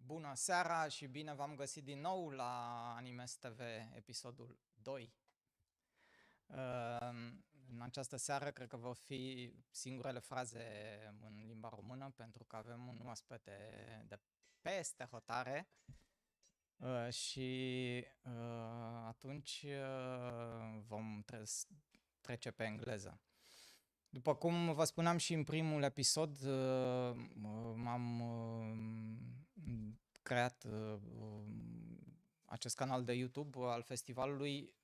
Bună seara și bine v-am găsit din nou la Animes TV, episodul 2. În această seară cred că vor fi singurele fraze în limba română, pentru că avem un oaspete de peste hotare și atunci vom trece pe engleză. După cum vă spuneam și în primul episod, m-am creat acest canal de YouTube al festivalului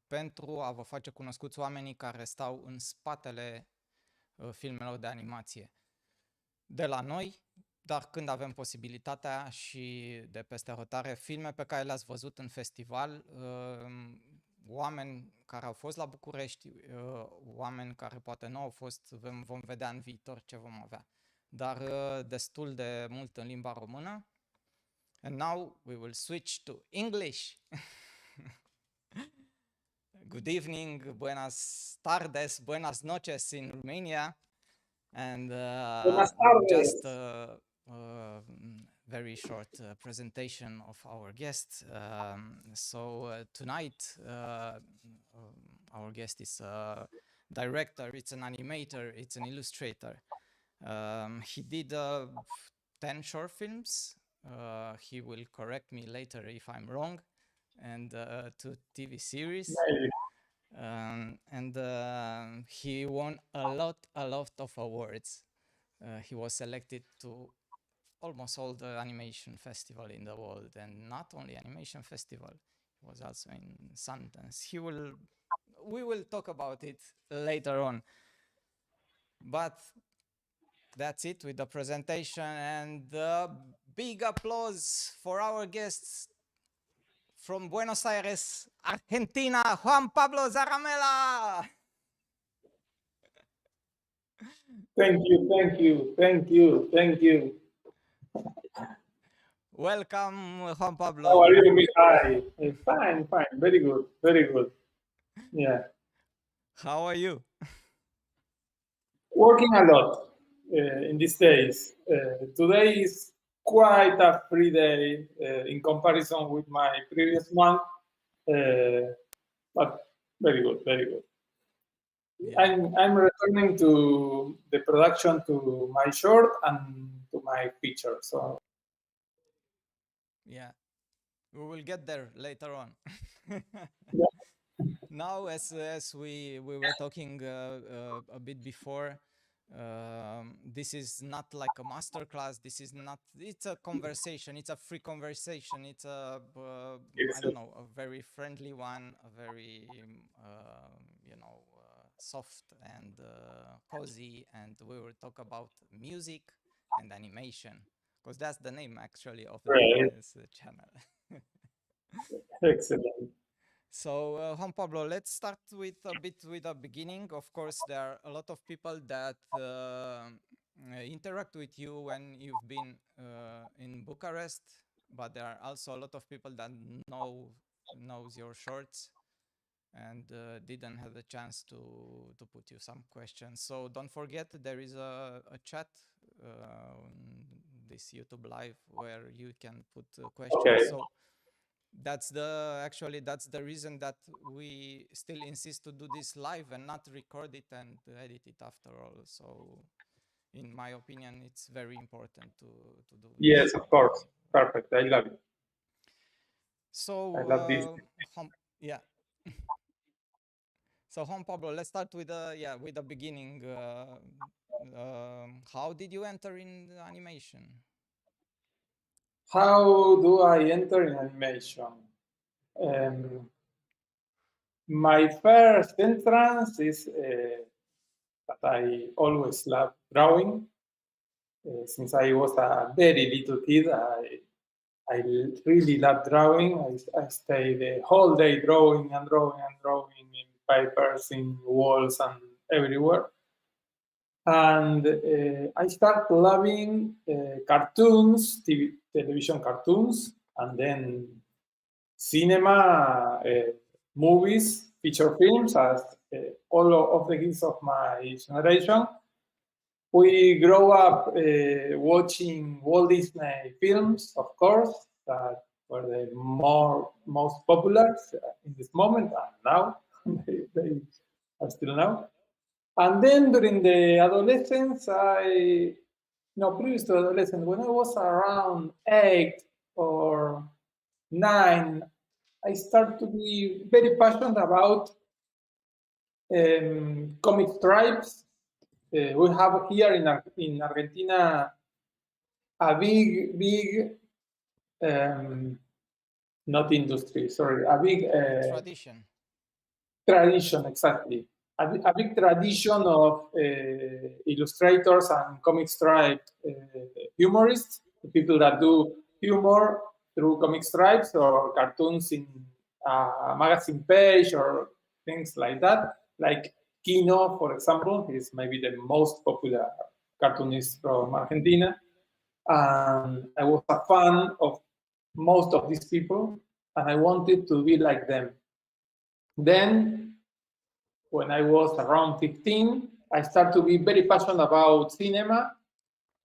pentru a vă face cunoscuți oamenii care stau în spatele filmelor de animație de la noi, dar când avem posibilitatea și de peste hotare, filme pe care le-ați văzut în festival, oameni care au fost la București, oameni care poate nu au fost, vom vedea în viitor ce vom avea, dar destul de mult în limba română. And now we will switch to English. Good evening, buenas tardes, buenas noches in Romania, and just very short presentation of our guest. Tonight our guest is a director, it's an animator, it's an illustrator. He did 10 short films. He will correct me later if I'm wrong, and 2 TV series. He won a lot of awards. He was selected to almost all the animation festival in the world, and not only animation festival, he was also in Sundance. We will talk about it later on. But that's it with the presentation, and big applause for our guests from Buenos Aires, Argentina, Juan Pablo Zaramella. Thank you. Welcome, Juan Pablo. How are you? Hi. Fine. Very good. Yeah. How are you? Working a lot in these days. Today is quite a free day in comparison with my previous month, but very good. Yeah. I'm returning to the production, to my short and to my feature. So yeah, we will get there later on. Yeah. Now, as we were talking a bit before, this is not like a master class. It's a conversation. It's a free conversation. It's a I don't know, a very friendly one, a very soft and cozy, and we will talk about music and animation, because that's the name actually of this channel. Excellent. So Juan Pablo, let's start with the beginning. Of course, there are a lot of people that interact with you when you've been in Bucharest, but there are also a lot of people that knows your shorts and didn't have the chance to put you some questions. So don't forget, there is a chat this YouTube live where you can put questions. Okay. So that's the reason that we still insist to do this live and not record it and edit it after all. So in my opinion, it's very important to do. Yes, of course. Perfect. I love it. So I love this. Yeah. So Juan Pablo, let's start with the beginning. How did you enter in animation? How do I enter in animation? My first entrance is that I always loved drawing. Since I was a very little kid, I really loved drawing. I stayed the whole day drawing in papers, in walls, and everywhere. And I started loving cartoons, television cartoons, and then cinema, movies, feature films, as all of the kids of my generation. We grow up watching Walt Disney films, of course, that were the most popular in this moment, and now they are still now. And then during the adolescence, previous to adolescence, when I was around 8 or 9, I started to be very passionate about comic strips. We have here in Argentina a big, not industry, sorry, a big tradition, exactly. A big tradition of illustrators and comic stripe humorists, people that do humor through comic stripes or cartoons in a magazine page or things like that. Like Kino, for example, is maybe the most popular cartoonist from Argentina. And I was a fan of most of these people, and I wanted to be like them. Then, when I was around 15, I started to be very passionate about cinema.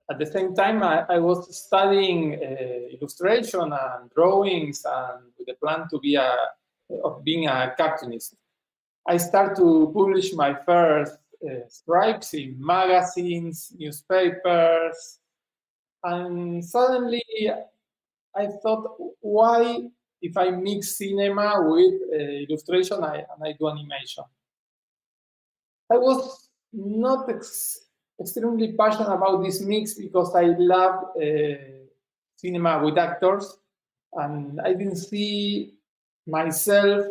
At the same time, I was studying illustration and drawings, and with the plan to be of being a cartoonist. I started to publish my first stripes in magazines, newspapers, and suddenly I thought, why if I mix cinema with illustration and I do animation? I was not extremely passionate about this mix because I love cinema with actors, and I didn't see myself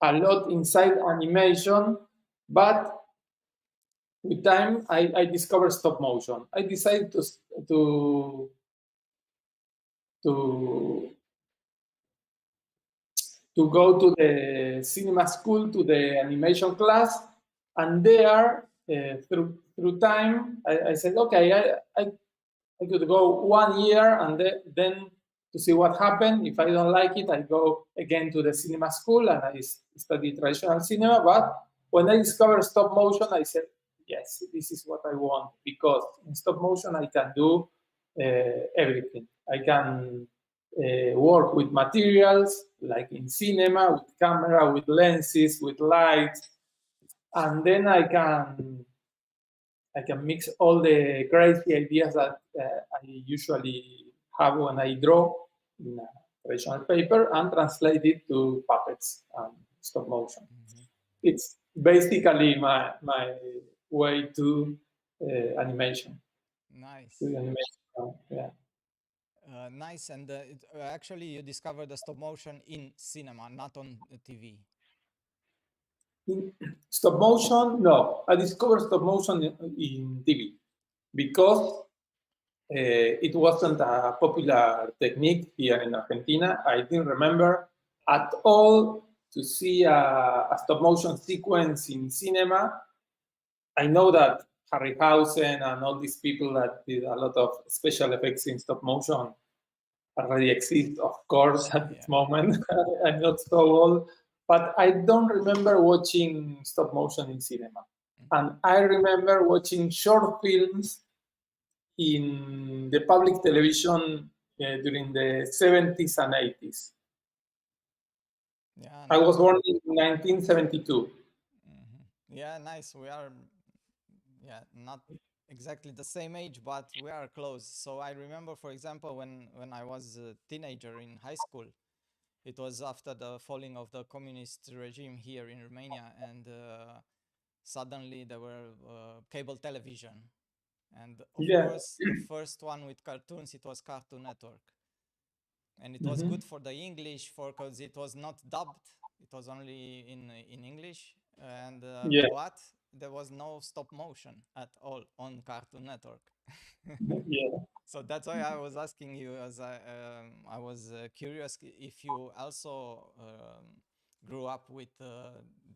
a lot inside animation, but with time I discovered stop motion. I decided to go to the cinema school, to the animation class, and there, through time, I said, okay, I could go 1 year and then to see what happened. If I don't like it, I go again to the cinema school and I study traditional cinema. But when I discovered stop motion, I said, yes, this is what I want, because in stop motion I can do everything. I can work with materials, like in cinema, with camera, with lenses, with lights, and then I can mix all the crazy ideas that I usually have when I draw in a traditional paper and translate it to puppets and stop motion. Mm-hmm. It's basically my way to animation. Nice. To animation, yeah. Nice, and actually you discovered the stop motion in cinema, not on TV. In stop motion, no. I discovered stop motion in TV because it wasn't a popular technique here in Argentina. I didn't remember at all to see a stop motion sequence in cinema. I know that Harryhausen and all these people that did a lot of special effects in stop motion already exist, of course, at this moment. I'm not so old, but I don't remember watching stop motion in cinema. And I remember watching short films in the public television during the 70s and 80s. Yeah, I was born in 1972. Mm-hmm. Yeah, nice. We are, not exactly the same age, but we are close. So I remember, for example, when I was a teenager in high school, it was after the falling of the communist regime here in Romania, and suddenly there were cable television. And of course, the first one with cartoons, it was Cartoon Network. And it was good for the English, because it was not dubbed. It was only in English. And but there was no stop motion at all on Cartoon Network. So that's why I was asking you, as I was curious if you also grew up with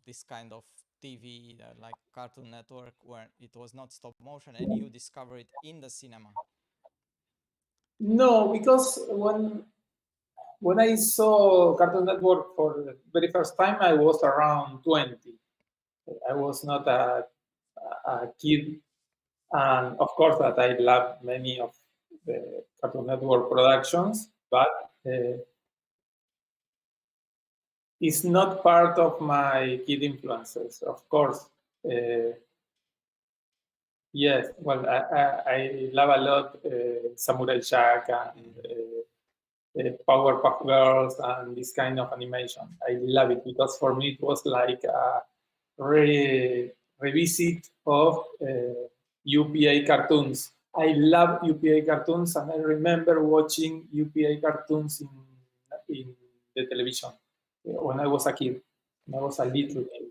this kind of TV, like Cartoon Network, where it was not stop motion and you discover it in the cinema. No, because when I saw Cartoon Network for the very first time, I was around 20. I was not a kid And of course, that I love many of the Cartoon Network productions, but it's not part of my kid influences. Of course, yes. Well, I love a lot Samurai Jack and Powerpuff Girls and this kind of animation. I love it because for me it was like a revisit of UPA cartoons. I love UPA cartoons, and I remember watching UPA cartoons in the television when I was a kid. When I was a little kid.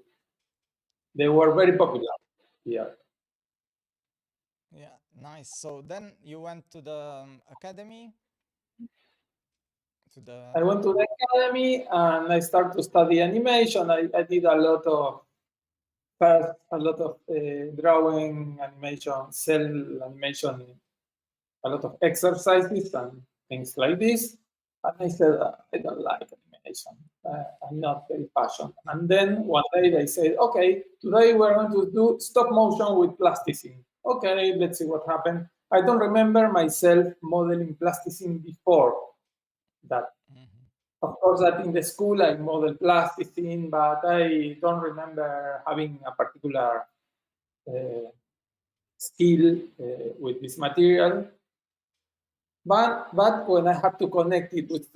They were very popular here. Yeah, nice. So then you went to the academy, to the I went to the academy and I started to study animation. I did a lot of first a lot of drawing, animation, cell animation, a lot of exercises and things like this. And I said, I don't like animation. I'm not very passionate. And then one day they said, okay, today we're going to do stop motion with plasticine. Okay, let's see what happened. I don't remember myself modeling plasticine before that. Of course, that in the school I modeled plasticine, but I don't remember having a particular skill with this material. But when I had to connect it with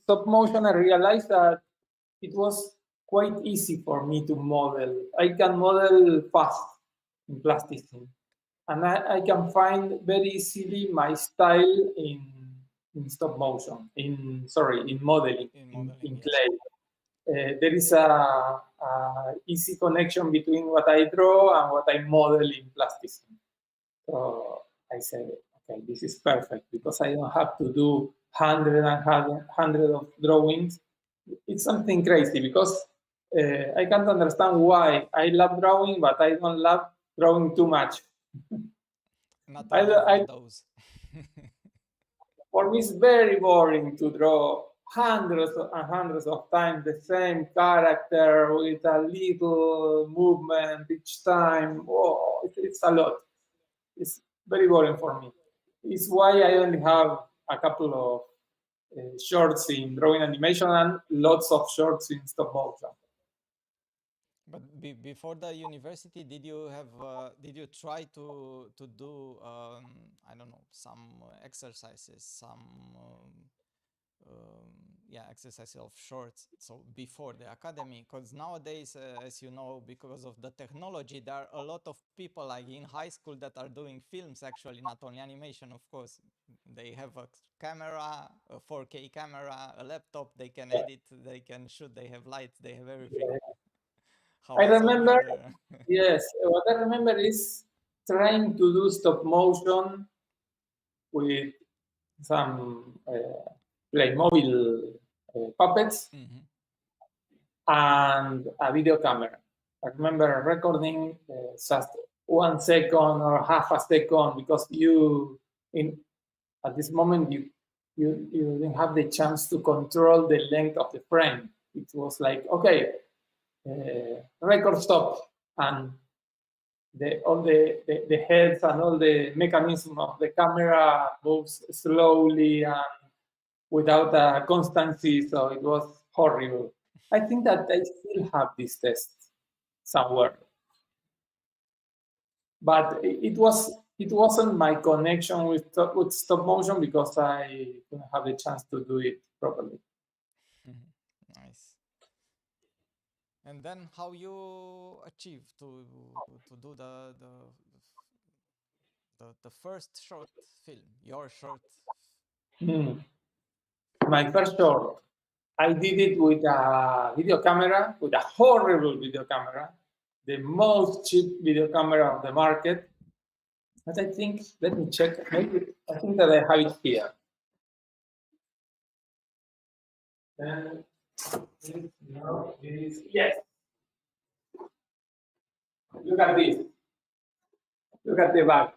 stop motion, I realized that it was quite easy for me to model. I can model fast in plasticine, and I can find very easily my style in stop motion. In modeling in yes. clay. There is a easy connection between what I draw and what I model in plasticine. So I said, okay, this is perfect because I don't have to do hundred of drawings. It's something crazy because I can't understand why I love drawing, but I don't love drawing too much. Not enough of those. For me, it's very boring to draw hundreds and hundreds of times the same character with a little movement each time. Oh, it's a lot. It's very boring for me. It's why I only have a couple of shorts in drawing animation and lots of shorts in stop motion. But before the university, did you have did you try to do I don't know, some exercises, some yeah, exercises of shorts? So before the academy, because nowadays, as you know, because of the technology, there are a lot of people like in high school that are doing films. Actually, not only animation, of course. They have a camera, a 4K camera, a laptop. They can edit, they can shoot, they have lights, they have everything. I remember, yes, what I remember is trying to do stop motion with some Playmobil puppets and a video camera. I remember recording just 1 second or half a second because at this moment you didn't have the chance to control the length of the frame. It was like, okay, record stop, and all the heads and all the mechanism of the camera moves slowly and without a constancy, so it was horrible. I think that I still have this test somewhere, but it wasn't my connection with stop motion because I didn't have the chance to do it properly. Nice. And then how you achieve to do the first short film, your short? My first short, I did it with a video camera, with a horrible video camera, the most cheap video camera on the market. But I think, let me check, maybe I think that I have it here. Yes. Look at this. Look at the back.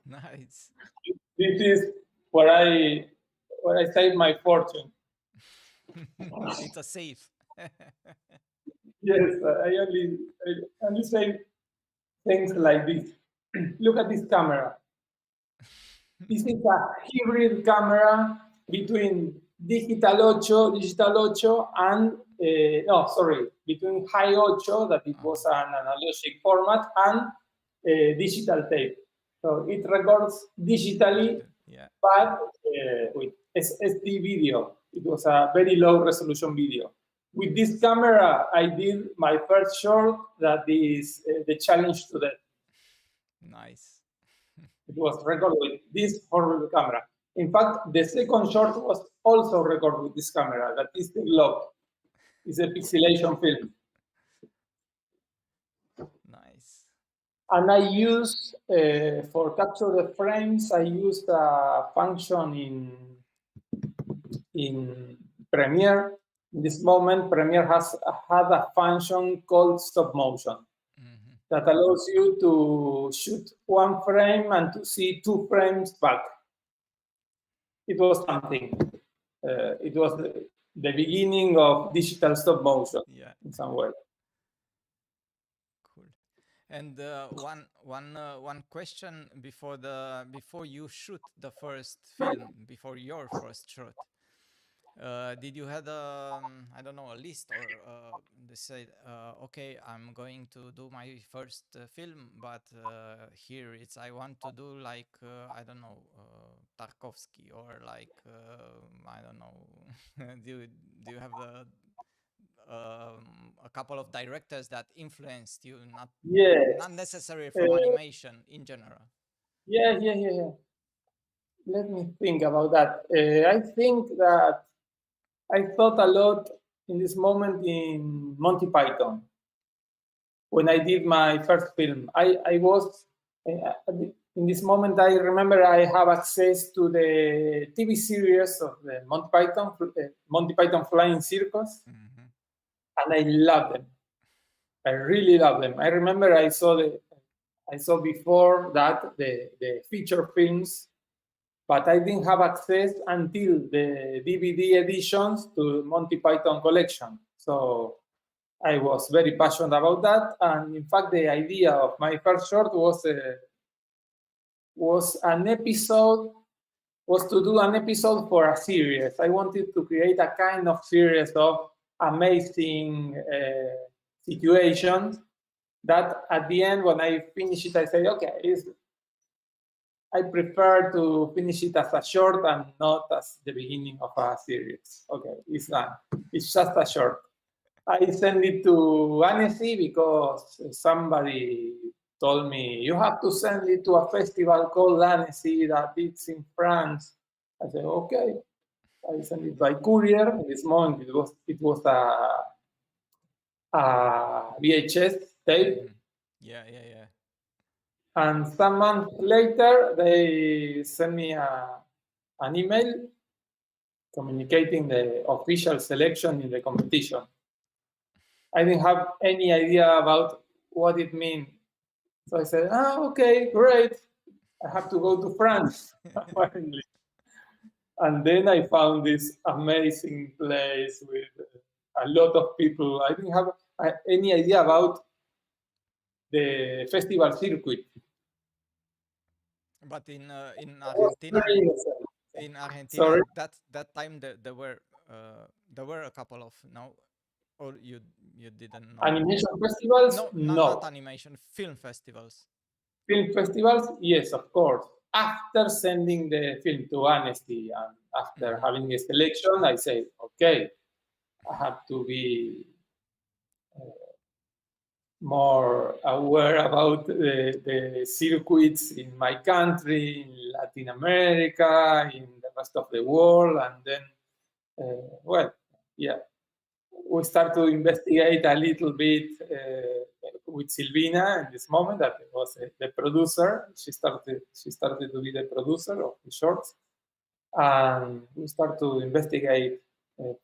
Nice. This is where I saved my fortune. It's a safe. Yes, I only saved things like this. Look at this camera. This is a hybrid camera between Digital 8, and between High 8, that it was an analogic format, and digital tape. So it records digitally, but with SD video. It was a very low resolution video. With this camera, I did my first short that is The Challenge to Death. Nice. It was recorded with this horrible camera. In fact, the second short was also recorded with this camera. That is the Globe. It's a pixelation film. Nice. And I use, for capture the frames, I used a function in Premiere. In this moment, Premiere had a function called stop motion that allows you to shoot one frame and to see 2 frames back. It was something. It was the beginning of digital stop motion in some way. Cool. And one question before you shoot the first film, before your first shot. Did you have a list, or they said, okay, I'm going to do my first film, but here I want to do like Tarkovsky, or like do you have a couple of directors that influenced you, not necessarily from animation in general? Yeah. Let me think about that. I think that I thought a lot in this moment in Monty Python. When I did my first film, I was, in this moment, I remember I have access to the TV series of the Monty Python Flying Circus, and I love them. I really love them. I remember I saw before that the feature films, but I didn't have access until the DVD editions to Monty Python collection. So I was very passionate about that. And in fact, the idea of my first short was to do an episode for a series. I wanted to create a kind of series of amazing situations that at the end, when I finish it, I say, okay, I prefer to finish it as a short and not as the beginning of a series. Okay, it's done. It's just a short. I send it to Annecy because somebody told me, you have to send it to a festival called Annecy that it's in France. I said, okay. I sent it by courier. In this moment, it was a VHS tape. Yeah. And some months later, they sent me an email communicating the official selection in the competition. I didn't have any idea about what it means. So I said, okay, great. I have to go to France, apparently. And then I found this amazing place with a lot of people. I didn't have any idea about the festival circuit. But in Argentina, Sorry? that time there were a couple of or you didn't know? Animation festivals? No, not animation, film festivals. Film festivals? Yes, of course. After sending the film to Amnesty and after having a selection, I say, okay, I have to be more aware about the circuits in my country, in Latin America, in the rest of the world, and then, we start to investigate a little bit with Silvina in this moment, that was the producer. She started to be the producer of the shorts, and we start to investigate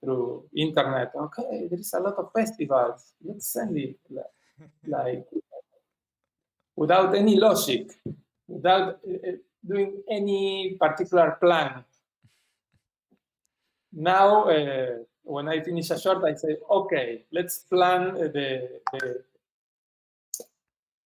through internet. Okay, there is a lot of festivals. Let's send it. Like without any logic, without doing any particular plan. Now, when I finish a short, I say, okay, let's plan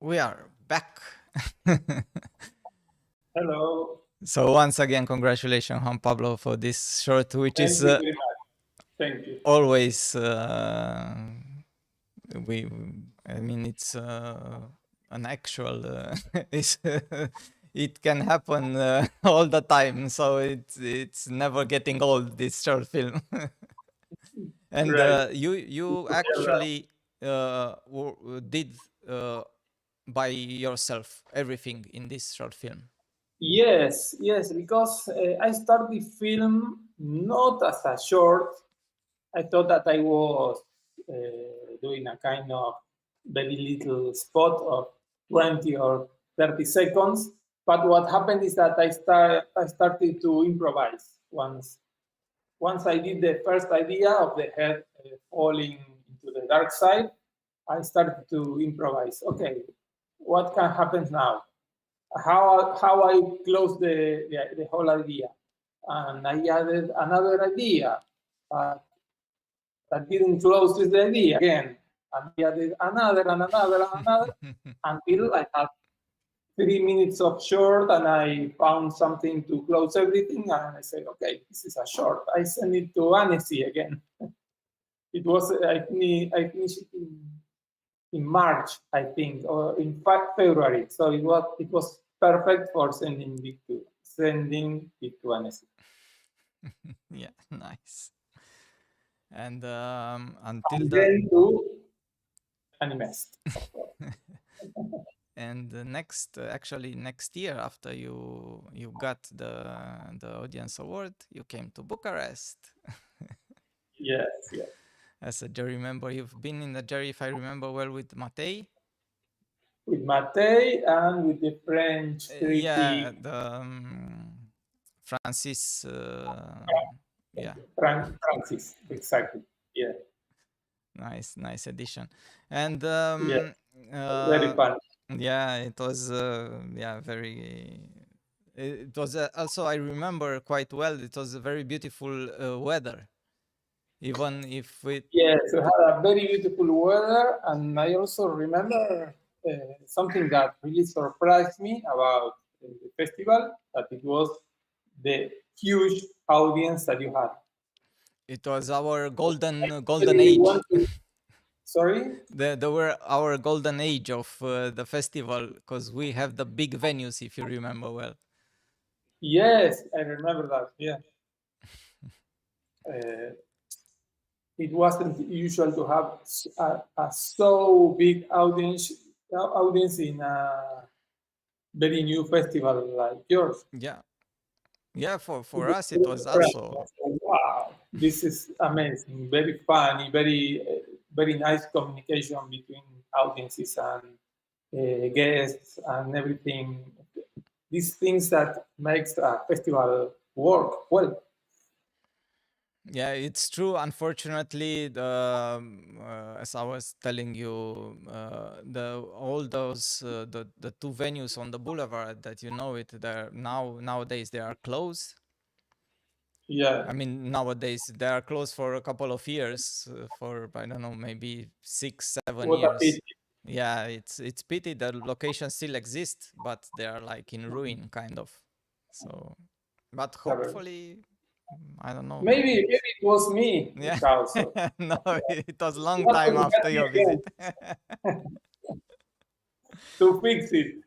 We are back. Hello. So once again, congratulations, Juan Pablo, for this short, which Thank is you very much. Thank you. always we. I mean, it's an actual. It's, it can happen all the time, so it's never getting old. This short film, and Great. you actually did by yourself everything in this short film. Yes, yes, because I started the film not as a short. I thought that I was doing a kind of very little spot of 20 or 30 seconds. But what happened is that I started to improvise once I did the first idea of the head falling into the dark side. I started to improvise. Okay, what can happen now? How I close the whole idea, and I added another idea that didn't close the idea again, and I added another and another and another until I had 3 minutes of short, and I found something to close everything, and I said, okay, this is a short. I sent it to Annecy again. It was I finished it in March, I think, or in fact February. So it was perfect for sending it to Annecy. Yeah, nice. And until And the then to Animest. and the next actually next year after you got the audience award, you came to Bucharest Yes, yes. as a jury member. You've been in the jury, if I remember well, with Matei. With Matei and with the French Yeah, critic the Francis. Yeah, Francis. Exactly. Yeah. nice addition. And Yeah. Very fun. yeah, it was yeah, very. It was also, I remember quite well. It was a very beautiful weather, even if it. Yes, we had a very beautiful weather, and I also remember something that really surprised me about the festival, that it was the huge audience that you had. It was our golden Really age. want to, sorry? There were our golden age of the festival, because we have the big venues, if you remember well. Yes, I remember that. Yeah. Uh, it wasn't usual to have a so big audience in a very new festival like yours. Yeah, for us it was also. Wow, this is amazing. Very funny, very nice communication between audiences and guests and everything. These things that makes a festival work well. Yeah, it's true. Unfortunately, as I was telling you, the all those the two venues on the boulevard that you know it, they're nowadays they are closed. Yeah. I mean, nowadays they are closed for a couple of years, for I don't know, maybe 6, 7 What a years. pity. Yeah, it's pity the location still exists, but they are like in ruin, kind of. So, but hopefully, I don't know. Maybe it was me, Yeah. also. No, it was long You have time to get after me your again visit. to fix it.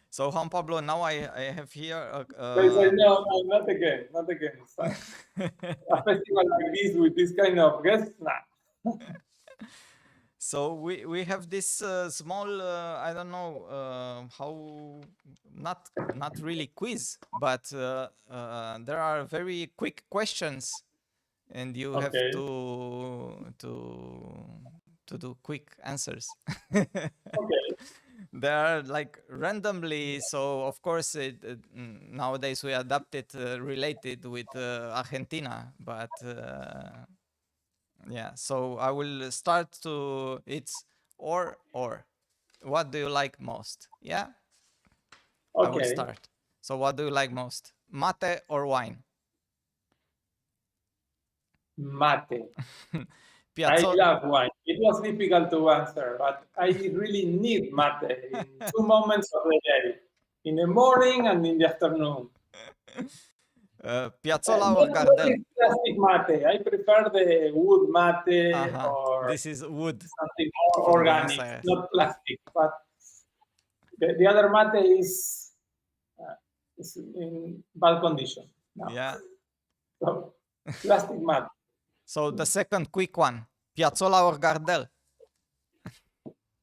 So Juan Pablo, now I have here. They say, no, not again, not again. It's fine. A festival like this with this kind of guests, nah. So we have this small I don't know how, not really quiz, but there are very quick questions, and you have Okay. to do quick answers. Okay. They are like randomly, so of course nowadays we adapt it related with Argentina, but yeah. So I will start to. It's or. What do you like most? Yeah, I will Okay. start. So what do you like most? Mate or wine? Mate. I love wine. It was difficult to answer, but I really need mate in 2 moments of the day, in the morning and in the afternoon. Piazzolla or Gardel? Plastic mate. I prefer the wood mate or this is wood. Something more organic, not plastic. But the other mate is in bad condition now. Yeah. So, plastic mate. So the second quick one, Piazzolla or Gardel?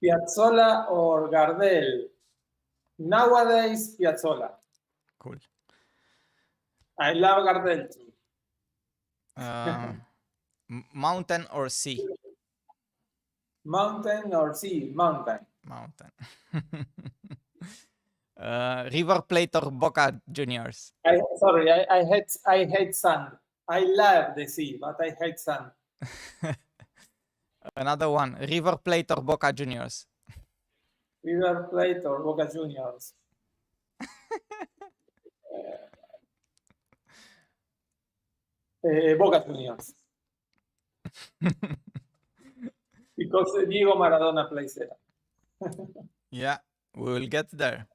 Piazzolla or Gardel? Nowadays, Piazzolla. Cool. I love Gardel too. Mountain or sea? Mountain or sea? Mountain. Mountain. River Plate or Boca Juniors? I hate sand. I love the sea, but I hate sand. Another one, River Plate or Boca Juniors? River Plate or Boca Juniors? Boca Juniors. Because Diego Maradona plays there. Yeah, we will get there.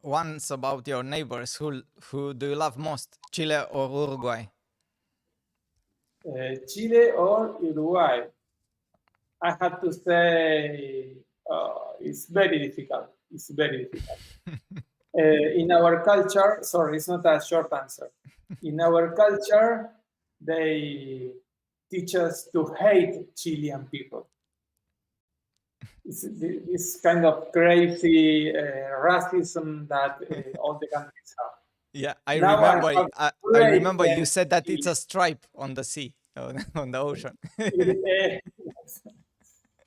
Once about your neighbors, who do you love most, Chile or Uruguay? Chile or Uruguay? I have to say it's very difficult. It's very difficult. In our culture, sorry, it's not a short answer. In our culture, they teach us to hate Chilean people. It's this kind of crazy racism that all the countries have. Yeah, I remember you said that it's a stripe on the sea, on the ocean.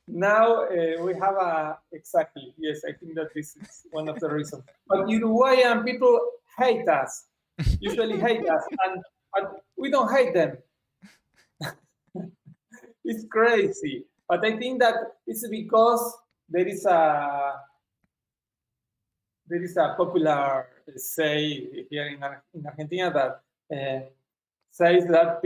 Now we have exactly, yes, I think that this is one of the reasons. But Uruguayan people hate us, usually hate us, and we don't hate them. It's crazy. But I think that it's because there is a popular say here in Argentina that says that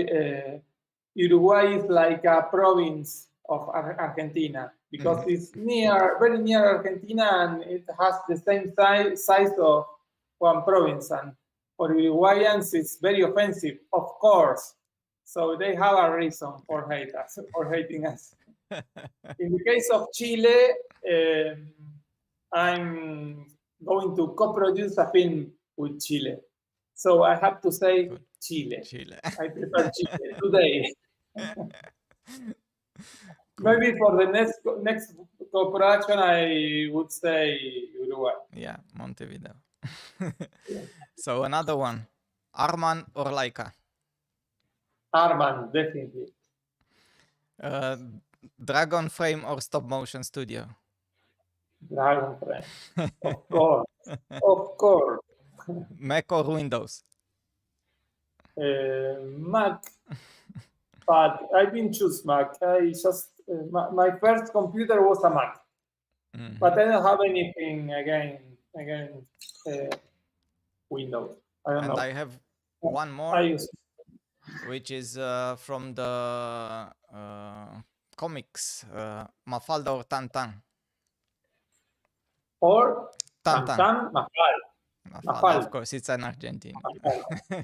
Uruguay is like a province of Argentina because it's very near Argentina, and it has the same size of one province. And for Uruguayans, it's very offensive, of course. So they have a reason for hating us. In the case of Chile, I'm going to co-produce a film with Chile. So I have to say Chile. I prefer Chile today. Maybe for the next co-production, I would say Uruguay. Yeah, Montevideo. So another one, Arman or Laika? Arman, definitely. Dragon Frame or Stop Motion Studio? Dragon Frame, of course, of course. Mac or Windows? Mac, but I didn't choose Mac. I just my first computer was a Mac, but I don't have anything against Windows. I don't know. I have one more, which is from the comics, Mafalda or Tantan? Or Tantan. Mafalda. Of course, it's an Argentine.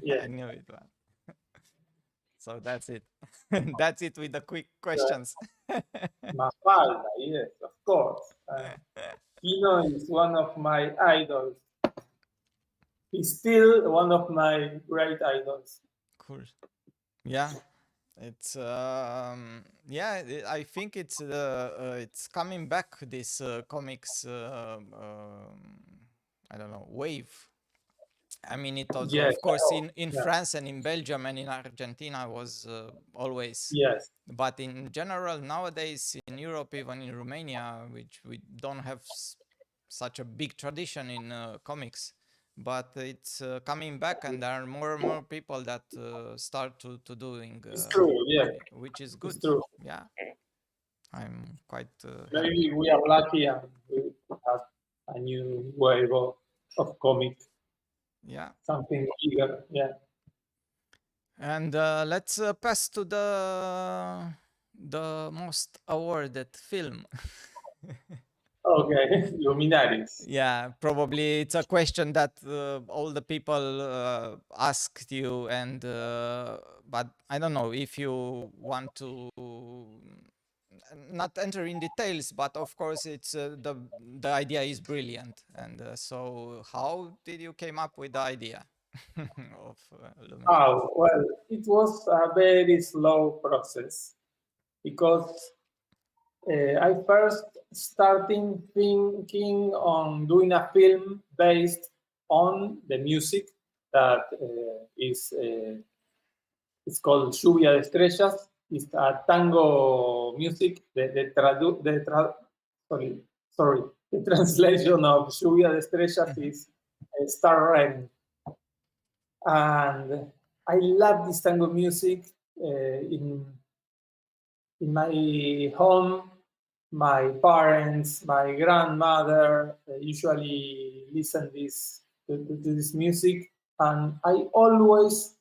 Yeah. I knew it. So that's it. That's it with the quick questions. Mafalda, yes, of course. Kino is one of my idols. He's still one of my great idols. Cool. Yeah, it's I think it's coming back, this comics I don't know, wave. I mean, it also, of course, in France and in Belgium and in Argentina was always. Yes. But in general, nowadays in Europe, even in Romania, which we don't have such a big tradition in comics, but it's coming back, and there are more and more people that start to doing. It's true, yeah. Which is good. It's true. Yeah. I'm quite. Maybe we are lucky and we have a new wave of comics. Yeah. Something bigger, yeah. And let's pass to the most awarded film. Okay, Luminaries. Yeah, probably it's a question that all the people asked you, and but I don't know if you want to not enter in details, but of course it's the idea is brilliant, and so how did you came up with the idea of Luminaries? Oh, well, it was a very slow process because I first starting thinking on doing a film based on the music that it's called Lluvia de Estrellas. It's a tango music. Sorry. The translation of Lluvia de Estrellas is Star Rain. And I love this tango music. In my home, my parents, my grandmother usually listen to this music, and I always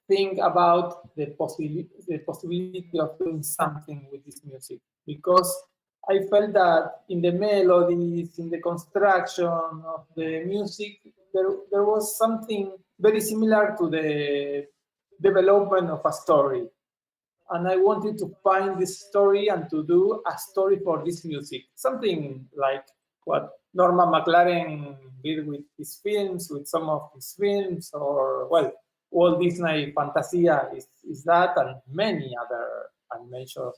think about the possibility of doing something with this music, because I felt that in the melodies, in the construction of the music, there was something very similar to the development of a story. And I wanted to find this story and to do a story for this music, something like what Norman McLaren did with his films, with some of his films, or well, Walt Disney Fantasia is that, and many other animation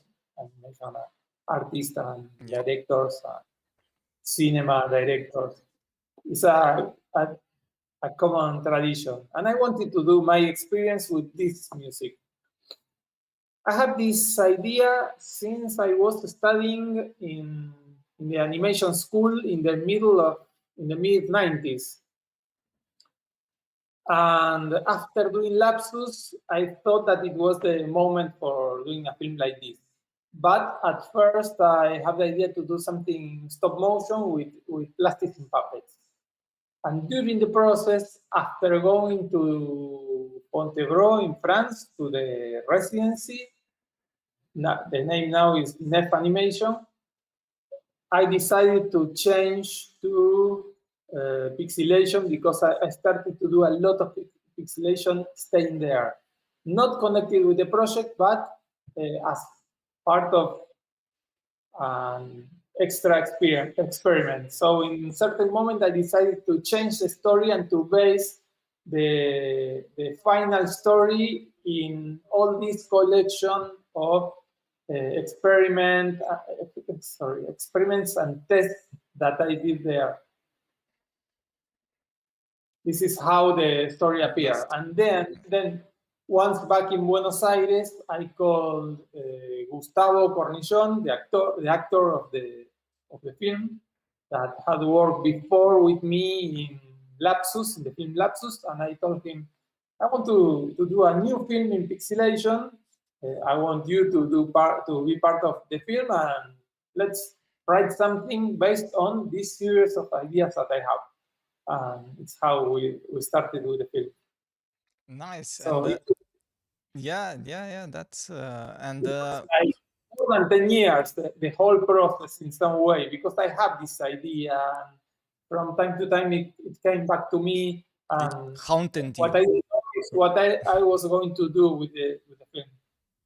artists and directors, cinema directors. It's a common tradition, and I wanted to do my experience with this music. I had this idea since I was studying in the animation school in the mid 90s. And after doing Lapsus, I thought that it was the moment for doing a film like this. But at first, I had the idea to do something stop motion with plastic and puppets. And during the process, after going to Pontevraud in France to the residency, the name now is NEF Animation, I decided to change to pixelation because I started to do a lot of pixelation staying there. Not connected with the project, but as part of an extra experiment. So in a certain moment, I decided to change the story and to base the final story in all this collection of experiments and tests that I did there. This is how the story appeared. And then once back in Buenos Aires, I called Gustavo Cornillon, the actor of the film, that had worked before with me in Lapsus, in the film Lapsus, and I told him, I want to do a new film in pixelation. I want you to be part of the film, and let's write something based on this series of ideas that I have. It's how we started with the film. Nice. So And yeah, that's and like more than 10 years, the whole process in some way, because I have this idea, and from time to time it came back to me. haunted What you. I did is what I was going to do with the film.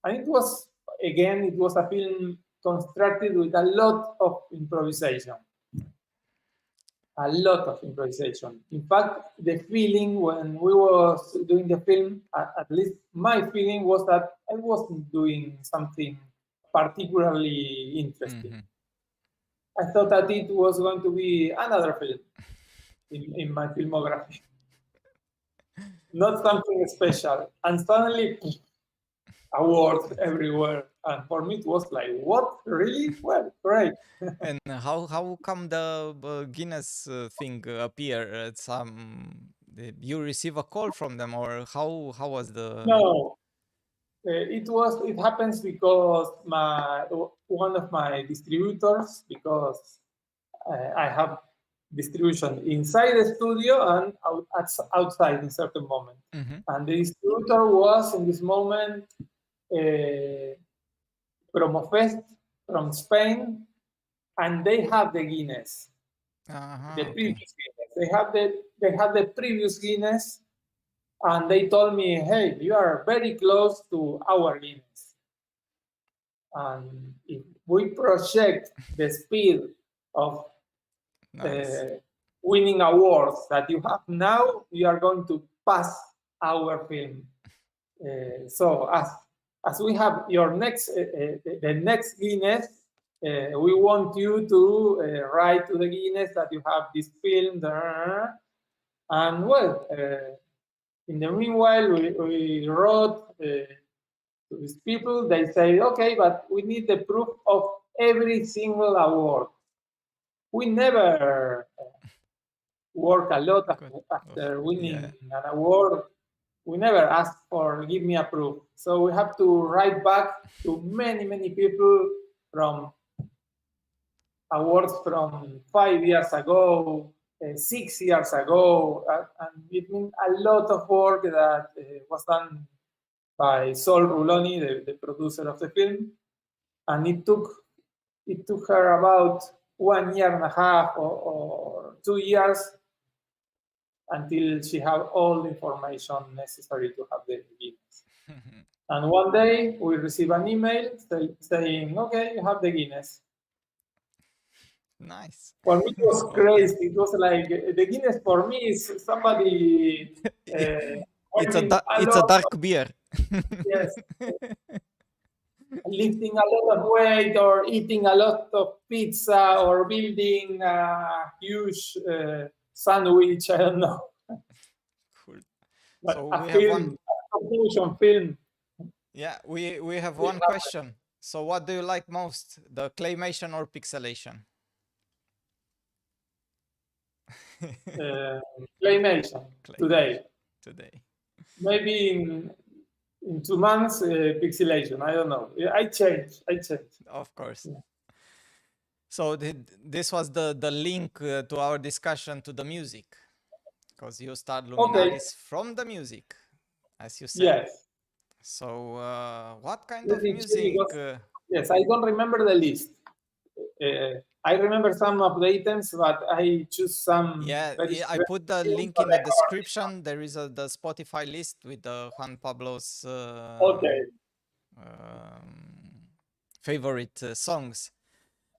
And it was a film constructed with a lot of improvisation. A lot of improvisation. In fact, the feeling when we was doing the film, at least my feeling was that I wasn't doing something particularly interesting. I thought that it was going to be another film in my filmography. Not something special. And suddenly, awards everywhere. And for me, it was like, what? Really? Well, great. And how come the Guinness thing appear? You receive a call from them, or how was the? No, it happens because one of my distributors, because I have distribution inside the studio and outside in certain moment. And the distributor was in this moment Promofest from Spain, and they have the Guinness, the previous Guinness. They had the previous Guinness, and they told me, "Hey, you are very close to our Guinness, and if we project the speed of winning awards that you have now, you are going to pass our film. So as we have your next the next Guinness, we want you to write to the Guinness that you have this film there." And well, in the meanwhile, we wrote to these people. They say, "Okay, but we need the proof of every single award." We never work a lot after winning an award. We never ask for give me a proof. So we have to write back to many people from awards from 5 years ago, 6 years ago, and it means a lot of work that was done by Sol Ruloni, the producer of the film, and it took her about 1 year and a half or 2 years until she had all the information necessary to have the Guinness. And one day we received an email saying, "Okay, you have the Guinness." Nice. For me, it was crazy. It was like the Guinness for me is somebody. It's a dark beer. Yes. Lifting a lot of weight or eating a lot of pizza or building a huge sandwich. I don't know. Cool. But So a we film, a conclusion film. Yeah, we have one question. So what do you like most, the claymation or pixelation? Claymation today. Maybe in 2 months, pixelation. I don't know. I change. Of course. Yeah. So this was the link to our discussion to the music, because you start Luminaris from the music, as you said. Yes. So what kind of music? Yes, I don't remember the list. I remember some of the items, but I choose some. Yeah, I put the link in the description. There is the Spotify list with the Juan Pablo's favorite songs.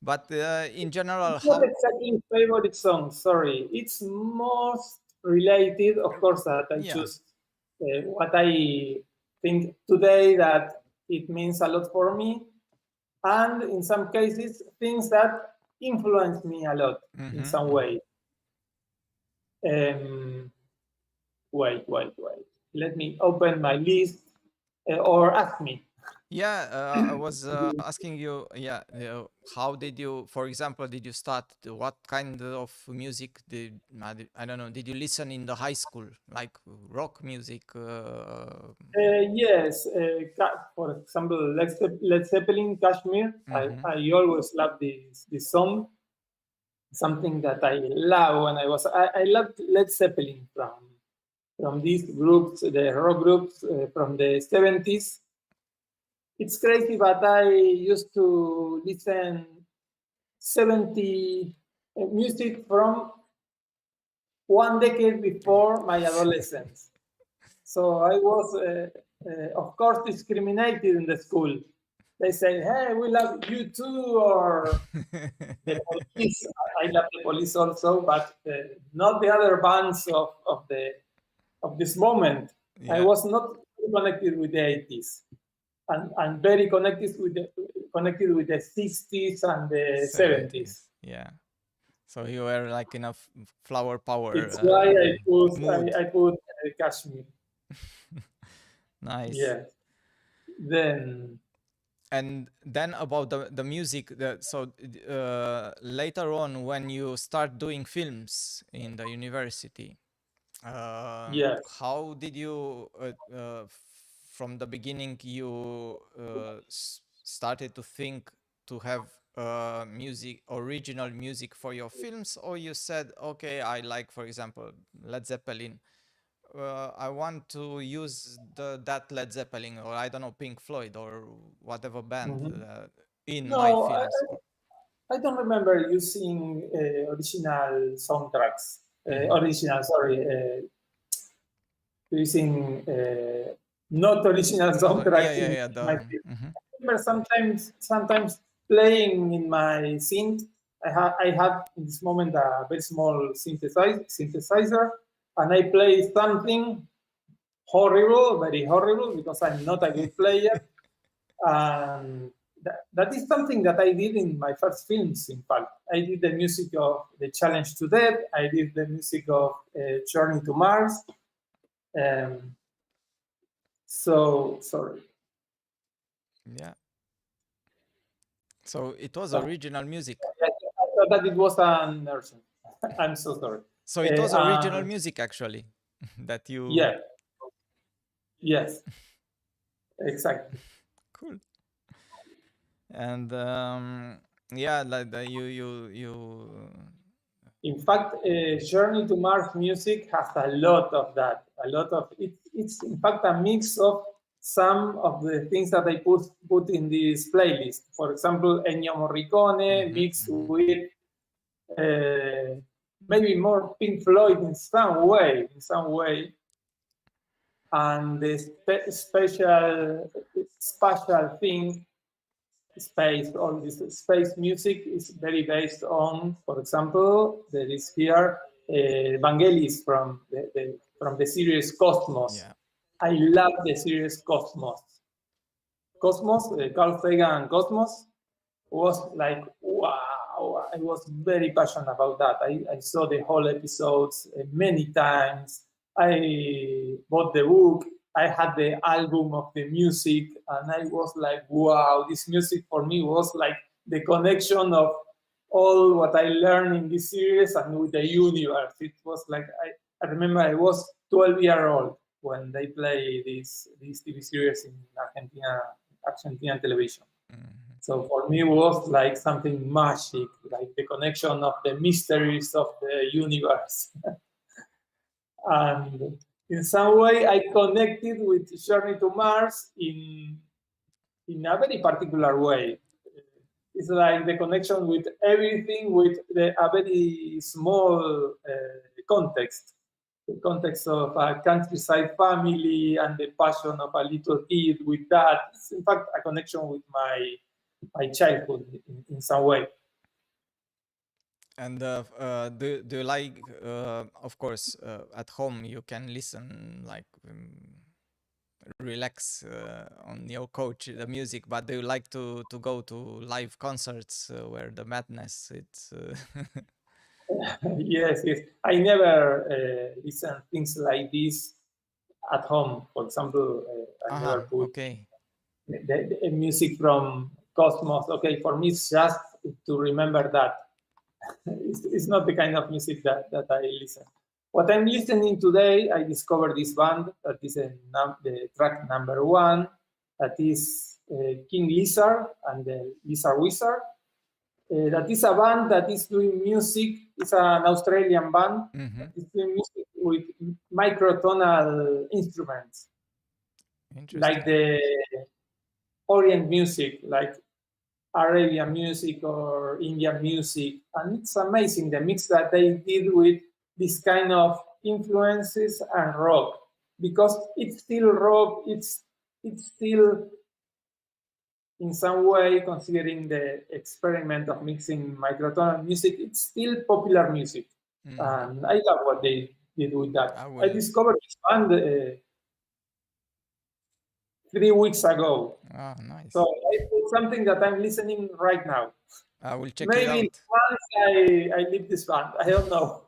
But in general, it's not exactly favorite songs. Sorry, it's most related, of course, that I choose what I think today that it means a lot for me, and in some cases, things that influence me a lot in some way. Wait. Let me open my list, or ask me. Yeah, I was asking you, how did you, for example, did you start, what kind of music I don't know, did you listen in the high school, like rock music? Yes, for example, Led Zeppelin, Kashmir. I always loved this song. Something that I love when I loved Led Zeppelin from these groups, the rock groups from the 70s. It's crazy, but I used to listen 70 music from 1 decade before my adolescence. So I was, of course, discriminated in the school. They say, "Hey, we love you too," or the Police. I love the Police also, but not the other bands of this moment. Yeah. I was not connected with the 80s. And very connected with the 60s and the 70s. Yeah. So you were like in a flower power. It's why I put Kashmir. Nice. Yeah. And then about the music, so later on when you start doing films in the university, how did you from the beginning you started to think to have music, original music for your films, or you said, okay, I like, for example, Led Zeppelin. I want to use that Led Zeppelin, or I don't know, Pink Floyd, or whatever band in my No, films. I don't remember using original soundtracks. Original, sorry, using not original soundtracks yeah, in my film. I remember sometimes playing in my synth. I had in this moment a very small synthesizer, and I play something horrible, very horrible, because I'm not a good player. And that is something that I did in my first films, in fact. I did the music of The Challenge to Death. I did the music of Journey to Mars. So, sorry. Yeah. So it was original music. I thought that it was an version. I'm so sorry. So it was original music, actually, that you... Yeah. Yes. Exactly. Cool. And yeah, like you. In fact, Journey to Mars music has a lot of that. A lot of it. It's in fact a mix of some of the things that I put in this playlist. For example, Ennio Morricone mixed with maybe more Pink Floyd in some way, and the special thing, space, all this space music is very based on, for example, there is here Gallese from the series Cosmos. Yeah. I love the series Cosmos. Carl Sagan Cosmos was like, wow, I was very passionate about that. I saw the whole episodes many times. I bought the book. I had the album of the music, and I was like, wow, this music for me was like the connection of all what I learned in this series and with the universe. It was like, I remember I was 12-year old when they play this TV series in Argentina television. So for me, it was like something magic, like the connection of the mysteries of the universe. And in some way, I connected with Journey to Mars in a very particular way. It's like the connection with everything with a very small context. The context of a countryside family and the passion of a little kid with that. It's in fact a connection with my childhood in some way. And do you like, of course, at home you can listen, like relax on your couch, the music, but do you like to go to live concerts where the madness, it's... Yes. I never listen things like this at home. For example, I never put okay. the music from Cosmos. Okay, for me, it's just to remember that. It's not the kind of music that I listen. What I'm listening today, I discovered this band that is the track number 1, that is King Lizard and the Lizard Wizard. That is a band that is doing music. It's an Australian band. That is doing music with microtonal instruments, like the Orient music, like Arabian music or Indian music. And it's amazing the mix that they did with this kind of influences and rock, because it's still rock, it's still in some way, considering the experiment of mixing microtonal music, it's still popular music. And I love what they did with that. I discovered this band 3 weeks ago. Oh, nice. So it's something that I'm listening right now. I will check Maybe it out. once I leave this band, I don't know.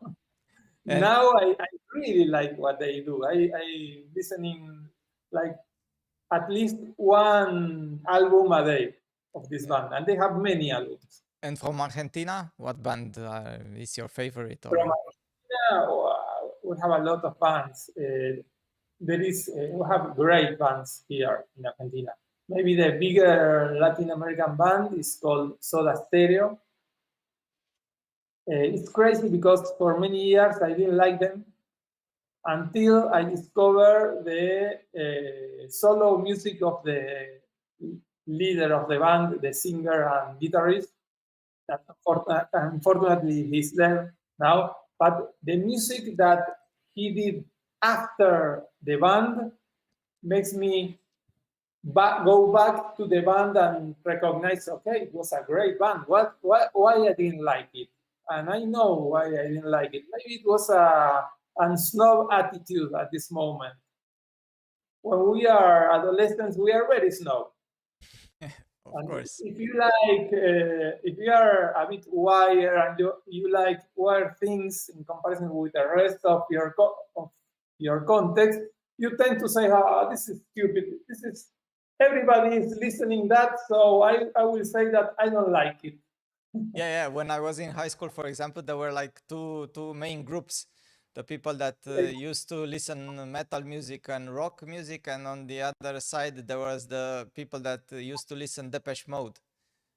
Now I really like what they do. I listening like at least one album a day of this band, and they have many albums. And from Argentina, what band is your favorite? From Argentina, we have a lot of bands. We have great bands here in Argentina. maybe the bigger Latin American band is called Soda Stereo. It's crazy because for many years I didn't like them until I discovered the solo music of the leader of the band, the singer and guitarist. That unfortunately he's there now, but the music that he did after the band makes me go back to the band and recognize, okay, it was a great band. Why I didn't like it? And I know why I didn't like it. Maybe it was a snob attitude at this moment. When we are adolescents, we are very snob. Of course. If you like, if you are a bit wired and you like wired things in comparison with the rest of your context, you tend to say, "Ah, this is stupid. This is everybody is listening that, so I will say that I don't like it." Yeah. When I was in high school, for example, there were like two main groups. The people that used to listen metal music and rock music, and on the other side there was the people that used to listen Depeche Mode,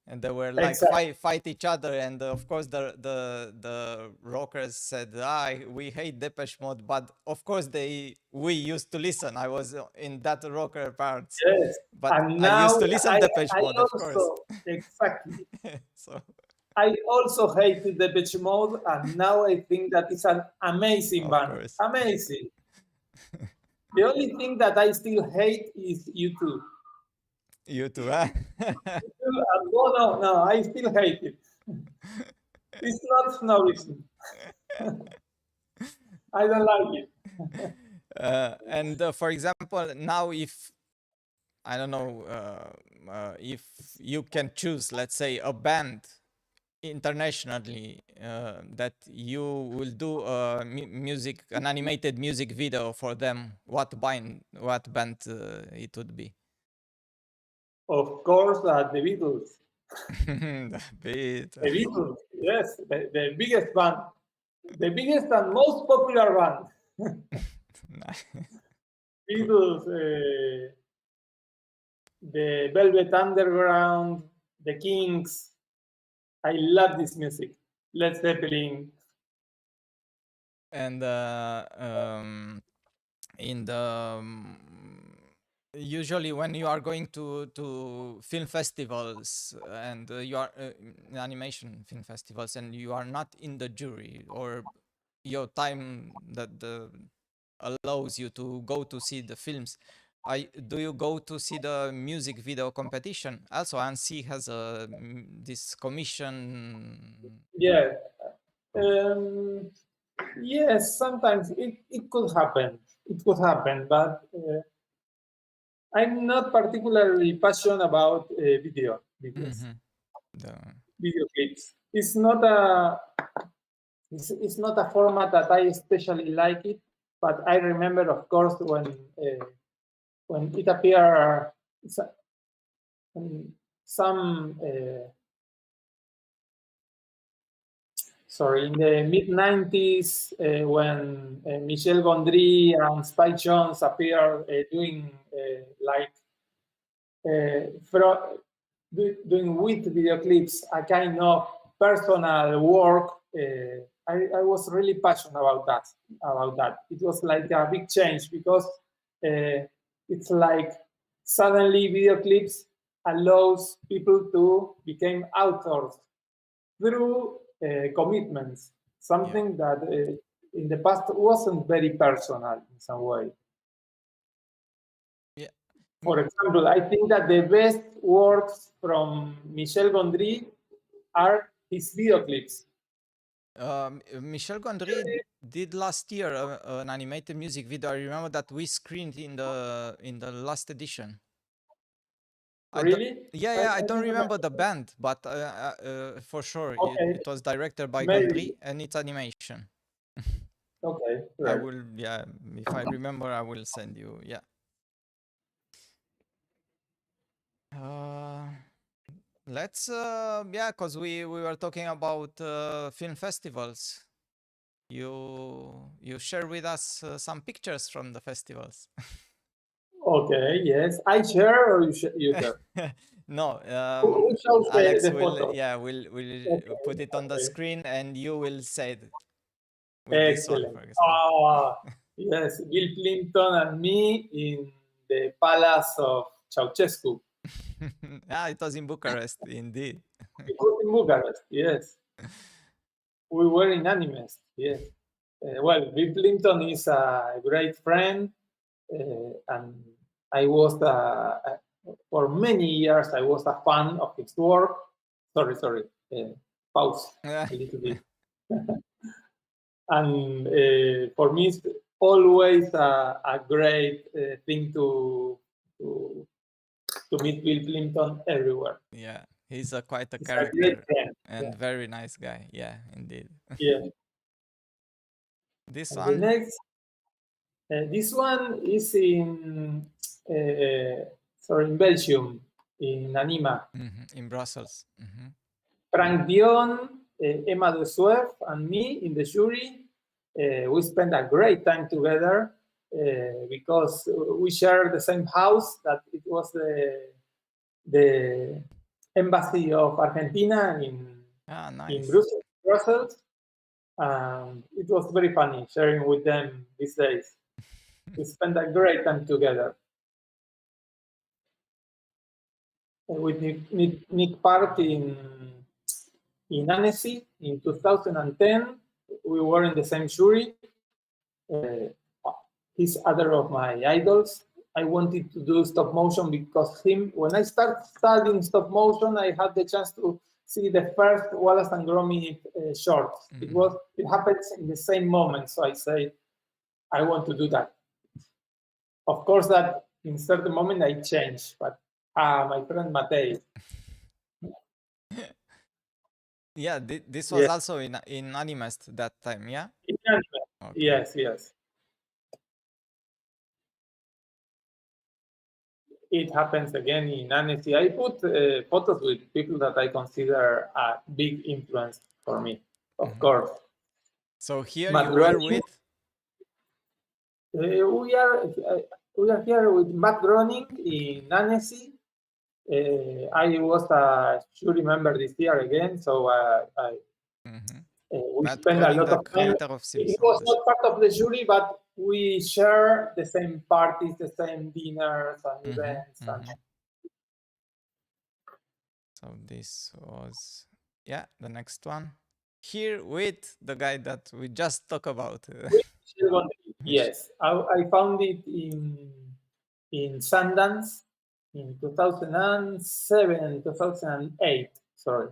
and they were like Exactly. fight each other. And of course the rockers said, we hate Depeche Mode, but of course we used to listen. I was in that rocker parts, Yes, but and I now used to listen Depeche I Mode, of course. also exactly. So I also hated the Depeche Mode, and now I think that it's an amazing of band. course. Amazing. The only thing that I still hate is YouTube. You too, huh? No, I still hate it. It's not snobism. I don't like it. And for example, now if I don't know if you can choose, let's say, a band internationally that you will do an animated music video for them, what band it would be? Of course, the Beatles. The beat. The Beatles, yes, the biggest band, the biggest and most popular band. Beatles, the Velvet Underground, the Kings. I love this music. Led Zeppelin. And in the usually when you are going to film festivals and you are animation film festivals and you are not in the jury, or your time that allows you to go to see the films, do you go to see the music video competition also? ANSI has this commission. Yeah. Yes, sometimes it could happen. It could happen, but I'm not particularly passionate about videos. Video clips. It's not a format that I especially like it, but I remember, of course, when it appeared some in the mid-90s when Michel Gondry and Spike Jonze appeared doing doing with video clips a kind of personal work. I was really passionate about that. It was like a big change because it's like suddenly video clips allows people to become authors through commitments, something that in the past wasn't very personal in some way. Yeah. For example, I think that the best works from Michel Gondry are his video clips. Michel Gondry did last year an animated music video. I remember that we screened in the last edition. Really? I don't remember the band, but for sure it was directed by Gondry and it's animation. Okay. Right. I will, if I remember, I will send you. Yeah. Let's because we were talking about film festivals. You share with us some pictures from the festivals. Okay, yes. I share or you share? No, Who shows Alex the will, photo? yeah, will Okay, put it on the okay. screen and you will say it with this one, Excellent. for example. Ah, yes, Bill Clinton and me in the palace of Ceausescu. It was in Bucharest, indeed. It was in Bucharest, yes. We were unanimous, yes. Well, Bill Clinton is a great friend, and I was, for many years, I was a fan of his work. Sorry, pause a little bit. And for me, it's always a great thing to meet Bill Clinton everywhere. Yeah, he's quite a He's a great character friend. and very nice guy. Yeah, indeed. Yeah. This And the one? next, this one is in in Belgium, in Anima. In Brussels. Frank Dion, Emma de Suef, and me in the jury. We spent a great time together because we shared the same house. That it was the embassy of Argentina in Nice. Brussels. It was very funny sharing with them these days. We spent a great time together. With Nick Park in Annecy in 2010. We were in the same jury. He's other of my idols. I wanted to do stop motion because when I started studying stop motion, I had the chance to see the first Wallace and Gromit shorts. It happens in the same moment, so I say, I want to do that. Of course, that in certain moment I changed, but my friend Matei. Yeah, this was also in Animest that time, yeah? In Animest, okay. Yes. It happens again in Annecy. I put photos with people that I consider a big influence for me, of course. So here Matt you were with? We are here with Matt Groening in Annecy. I was a jury member this year again, so we spent a lot of time. He was not part of the jury, but we share the same parties, the same dinners and events. So this was, the next one. Here with the guy that we just talked about. Yes, I found it in Sundance in 2007, 2008. Sorry,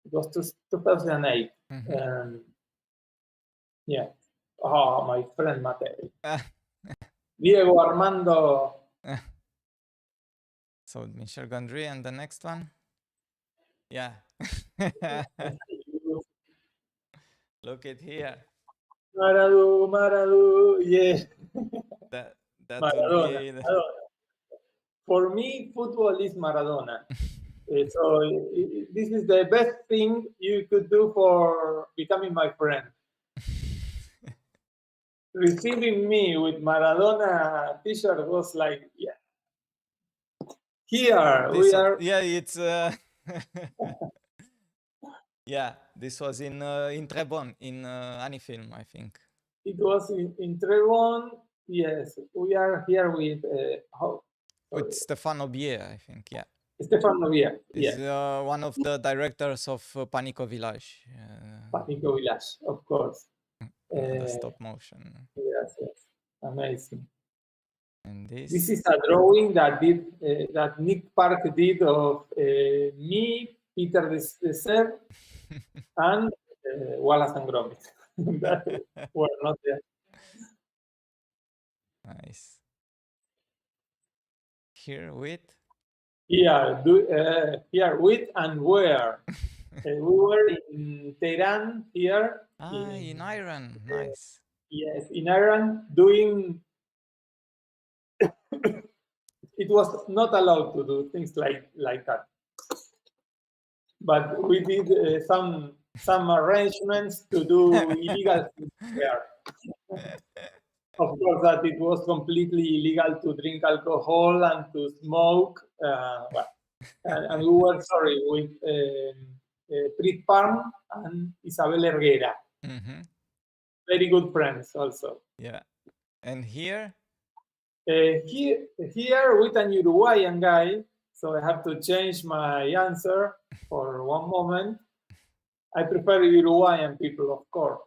it was 2008. Yeah. Oh, my friend Matei. Diego Armando. So Michel Gondry, and the next one? Yeah. Look at here. Maradu, yeah. That Maradona. Maradona. For me, football is Maradona. So this is the best thing you could do for becoming my friend. Receiving me with Maradona t-shirt was like, here we are. Yeah, it's yeah, this was in Trebon, in Anifilm, I think. It was in Trebon. Yes, we are here with with Stefano Bier, I think. Yeah. Stefano Bier. Is one of the directors of Panico Village. Panico Village, of course. The stop motion. Yes, amazing. And this is a drawing that that Nick Park did of me, Peter the Serf, and Wallace and Gromit. That were not there. Nice. Here with? Here with and where? We were in Tehran here. In Iran. Nice. Yes, in Iran doing. It was not allowed to do things like that, but we did some arrangements to do illegal things there. of course, that it was completely illegal to drink alcohol and to smoke. And we were sorry with Prit Parm and Isabel Herrera, very good friends also. Yeah. And here? Here with an Uruguayan guy, so I have to change my answer for one moment. I prefer Uruguayan people, of course.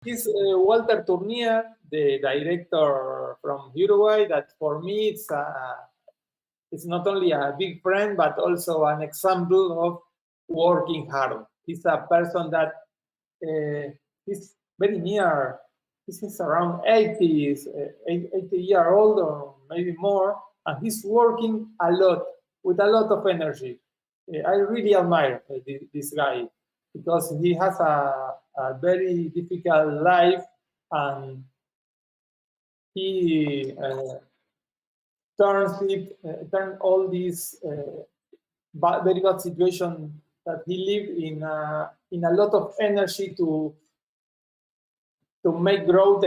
He's Walter Tournier, the director from Uruguay, that for me it's not only a big friend, but also an example of working hard. He's a person that is very near. He's around 80 year old or maybe more, and he's working a lot with a lot of energy. I really admire this guy because he has a very difficult life, and he turn all these very bad situation that he lived in a lot of energy to make grow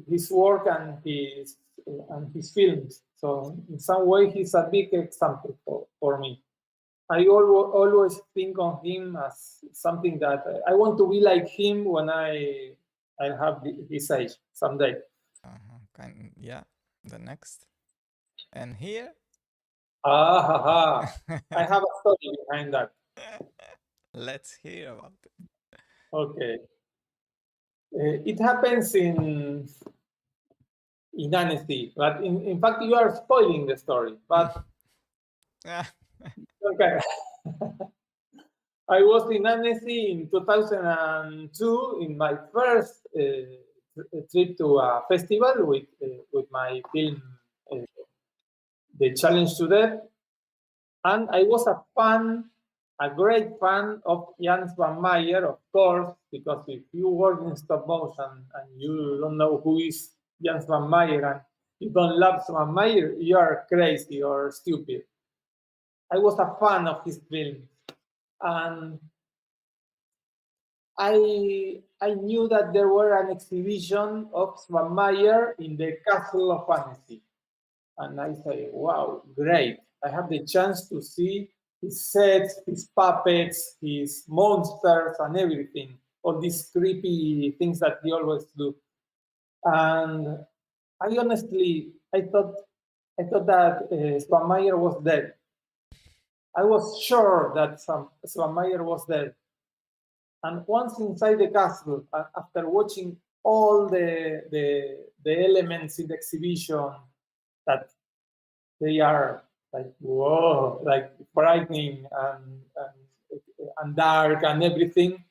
his work and his films. So in some way, he's a big example for me. I always think of him as something that I want to be like him when I have his age someday. Yeah, the next. And here? I have a story behind that. Let's hear about it. Okay. It happens in Annecy, but in fact you are spoiling the story. But okay. I was in Annecy in 2002 in my first trip to a festival with my film, The Challenge to Death, and I was a great fan of Jan Svanmeier, of course, because if you work in stop motion and you don't know who is Jan Svanmeier and you don't love Svanmeier, you are crazy or stupid. I was a fan of his films, and I knew that there were an exhibition of Svanmeier in the Castle of Annecy. And I say, wow, great. I have the chance to see his sets, his puppets, his monsters, and everything. All these creepy things that he always do. And I thought that Svanmeier was dead. I was sure that Svanmeier was dead. And once inside the castle, after watching all the elements in the exhibition, that they are like, whoa, like frightening and dark and everything,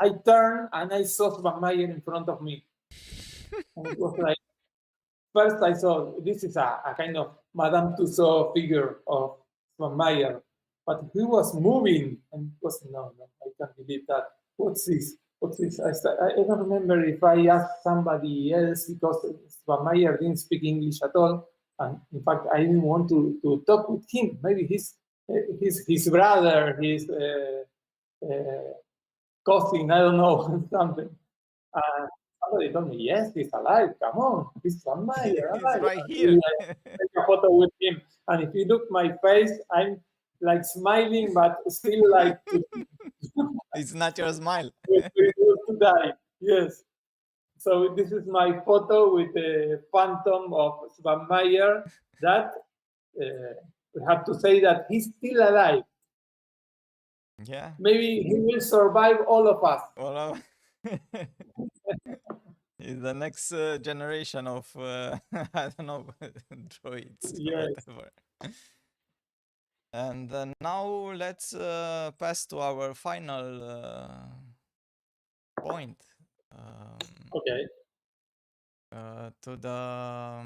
I turned and I saw Svanmeier in front of me. And it was like, first I saw this is a kind of Madame Tussauds figure of Svanmeier, but he was moving and it was, no, I can't believe that. What's this? I don't remember if I asked somebody else because Svanmeier didn't speak English at all. And in fact, I didn't want to talk with him. Maybe his brother, his cousin, I don't know, something. Somebody told me, yes, he's alive. Come on, he's Svanmeier. He's right here. Take a photo with him. And if you look my face, I'm like smiling, but still like. It's not your smile. To die. Yes. So this is my photo with the phantom of Svanmeier. That we have to say that he's still alive. Yeah. Maybe he will survive all of us. Well, he's the next generation of I don't know droids or whatever. And now let's pass to our final point. Okay. To the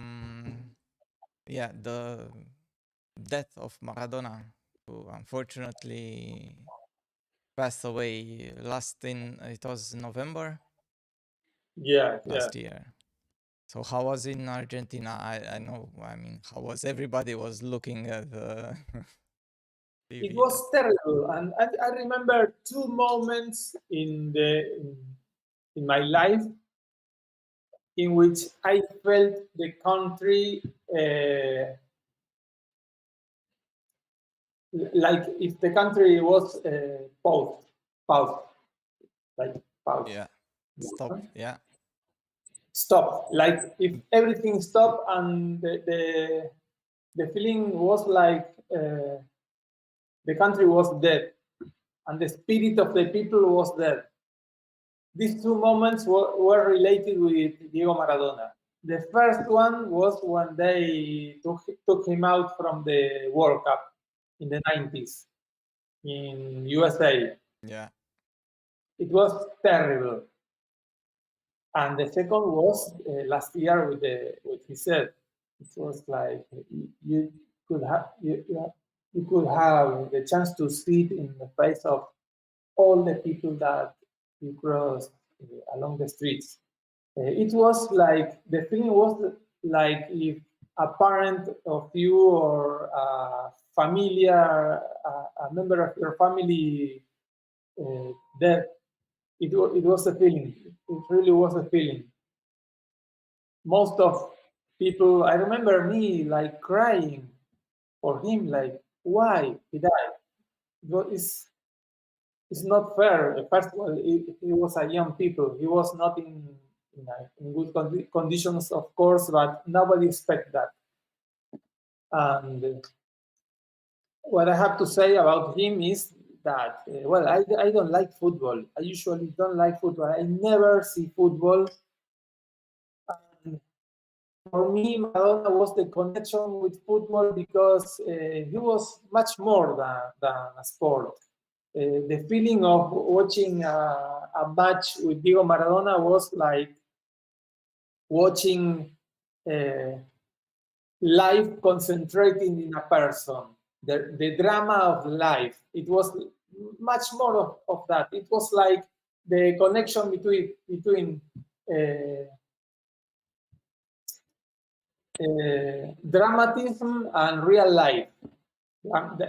the death of Maradona, who unfortunately passed away it was November. Last year. So how was it in Argentina? I know. I mean, how was everybody was looking at the TV? It was terrible, and I remember two moments in my life in which I felt the country like if the country was paused, like paused. Yeah. Stop. Yeah. Stop. Like if everything stopped and the feeling was like the country was dead and the spirit of the people was dead. These two moments were related with Diego Maradona. The first one was when they took him out from the World Cup in the 90s in USA. Yeah. It was terrible. And the second was last year with what he said. It was like you could have you could have the chance to see it in the face of all the people that you crossed along the streets. It was like the feeling was like if a parent of you or a familiar, a member of your family dead. It was a feeling. It really was a feeling. Most of people, I remember me like crying for him, like, why he died? It's not fair. First of all, he was a young people. He was not in good conditions, of course, but nobody expected that. And what I have to say about him is that, well, I don't like football. I usually don't like football. I never see football. And for me, Maradona was the connection with football because he was much more than a sport. The feeling of watching a match with Diego Maradona was like watching life concentrating in a person, the drama of life. It was much more of that. It was like the connection between dramatism and real life.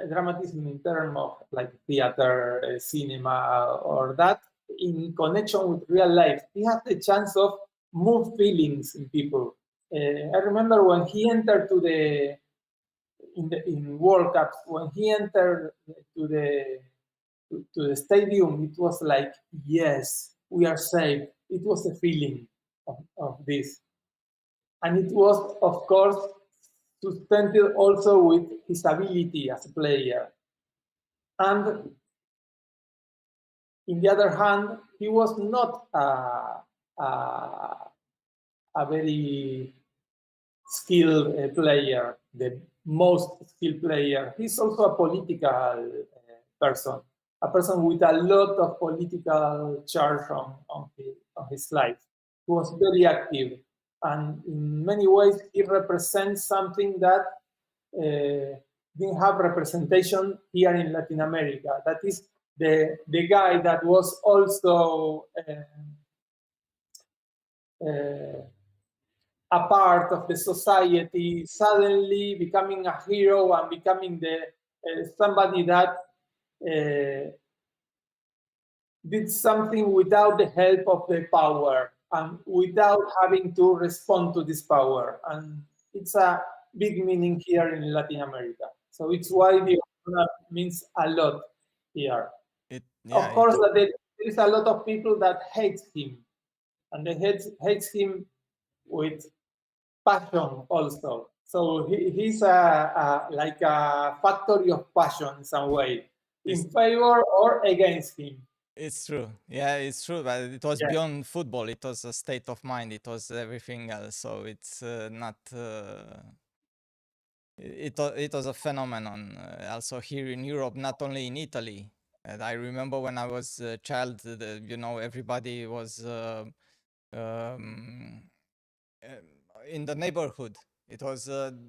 Dramatism in terms of like theater, cinema, or that in connection with real life. He had the chance of move feelings in people. I remember when he entered in World Cups, when he entered to the stadium, it was like, yes, we are safe. It was a feeling of this. And it was, of course, sustained also with his ability as a player. And in the other hand, he was not a very skilled player, the most skilled player. He's also a political person, a person with a lot of political charge on his life. He was very active. And in many ways, he represents something that didn't have representation here in Latin America. That is the guy that was also a part of the society, suddenly becoming a hero and becoming somebody that did something without the help of the power and without having to respond to this power. And it's a big meaning here in Latin America. So it's why the honor means a lot here. Of course, that there is a lot of people that hate him, and they hates him with passion also. So he's like a factory of passion in some way, in favor or against him. It's true. Yeah, it's true. But it was beyond football. It was a state of mind. It was everything else. So it's not. It was a phenomenon. Also here in Europe, not only in Italy. And I remember when I was a child, everybody was in the neighborhood. It was